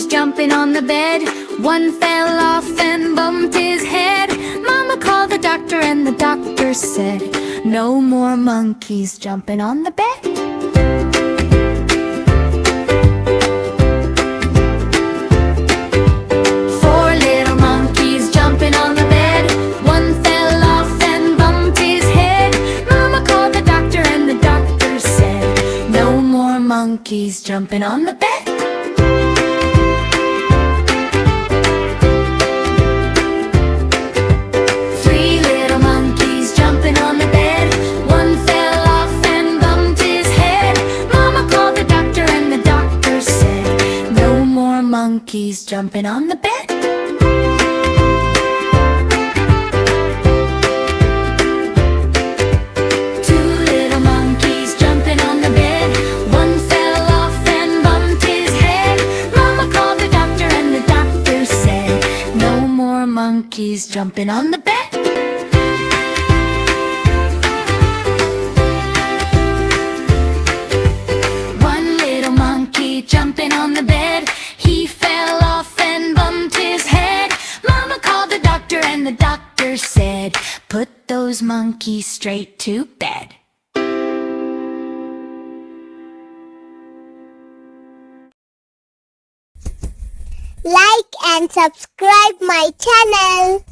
monkeys jumping on the bed. One fell off and bumped his head. Mama called the doctor and the doctor said, no more monkeys jumping on the bed. Four little monkeys jumping on the bed. One fell off and bumped his head. Mama called the doctor and the doctor said, no more monkeys jumping on the bed. Three little monkeys jumping on the bed. One fell off and bumped his head. Mama called the doctor and the doctor said, no more monkeys jumping on the bed. Monkeys jumping on the bed. One little monkey jumping on the bed. He fell off and bumped his head. Mama called the doctor and the doctor said, put those monkeys straight to bed. Like and subscribe my channel.